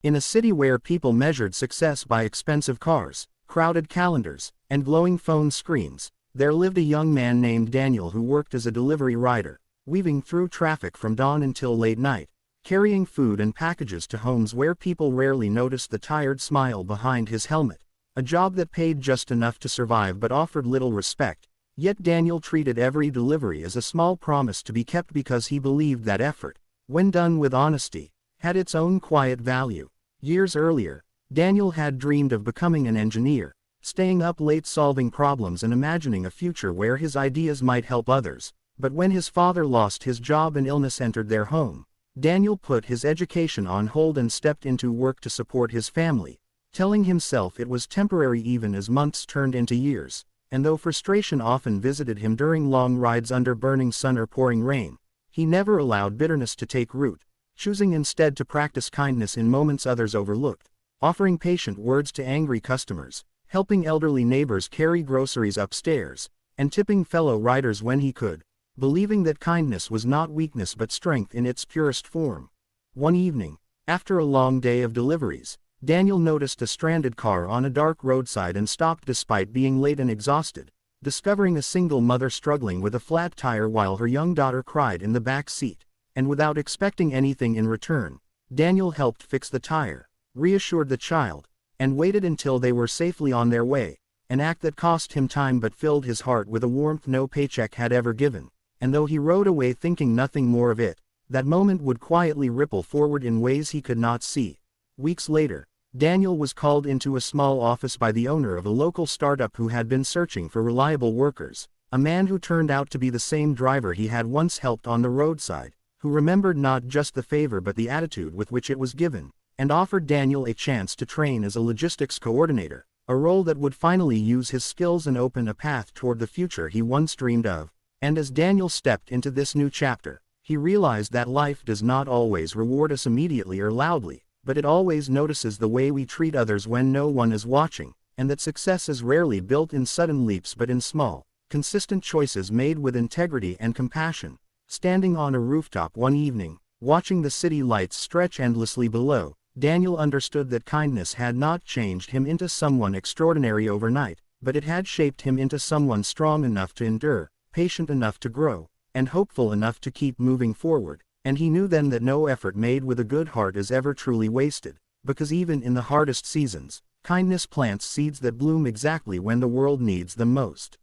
In a city where people measured success by expensive cars, crowded calendars, and glowing phone screens, there lived a young man named Daniel who worked as a delivery rider, weaving through traffic from dawn until late night, carrying food and packages to homes where people rarely noticed the tired smile behind his helmet. A job that paid just enough to survive but offered little respect, yet Daniel treated every delivery as a small promise to be kept because he believed that effort, when done with honesty, had its own quiet value. Years earlier, Daniel had dreamed of becoming an engineer, staying up late solving problems and imagining a future where his ideas might help others. But when his father lost his job and illness entered their home, Daniel put his education on hold and stepped into work to support his family, telling himself it was temporary even as months turned into years. And though frustration often visited him during long rides under burning sun or pouring rain, he never allowed bitterness to take root, choosing instead to practice kindness in moments others overlooked, offering patient words to angry customers, helping elderly neighbors carry groceries upstairs, and tipping fellow riders when he could, believing that kindness was not weakness but strength in its purest form. One evening, after a long day of deliveries, Daniel noticed a stranded car on a dark roadside and stopped despite being late and exhausted, discovering a single mother struggling with a flat tire while her young daughter cried in the back seat. And without expecting anything in return, Daniel helped fix the tire, reassured the child, and waited until they were safely on their way, an act that cost him time but filled his heart with a warmth no paycheck had ever given. And though he rode away thinking nothing more of it, that moment would quietly ripple forward in ways he could not see. Weeks later, Daniel was called into a small office by the owner of a local startup who had been searching for reliable workers, a man who turned out to be the same driver he had once helped on the roadside, who remembered not just the favor but the attitude with which it was given, and offered Daniel a chance to train as a logistics coordinator, a role that would finally use his skills and open a path toward the future he once dreamed of. And as Daniel stepped into this new chapter, he realized that life does not always reward us immediately or loudly, but it always notices the way we treat others when no one is watching, and that success is rarely built in sudden leaps but in small, consistent choices made with integrity and compassion. Standing on a rooftop one evening, watching the city lights stretch endlessly below, Daniel understood that kindness had not changed him into someone extraordinary overnight, but it had shaped him into someone strong enough to endure, patient enough to grow, and hopeful enough to keep moving forward. And he knew then that no effort made with a good heart is ever truly wasted, because even in the hardest seasons, kindness plants seeds that bloom exactly when the world needs them most.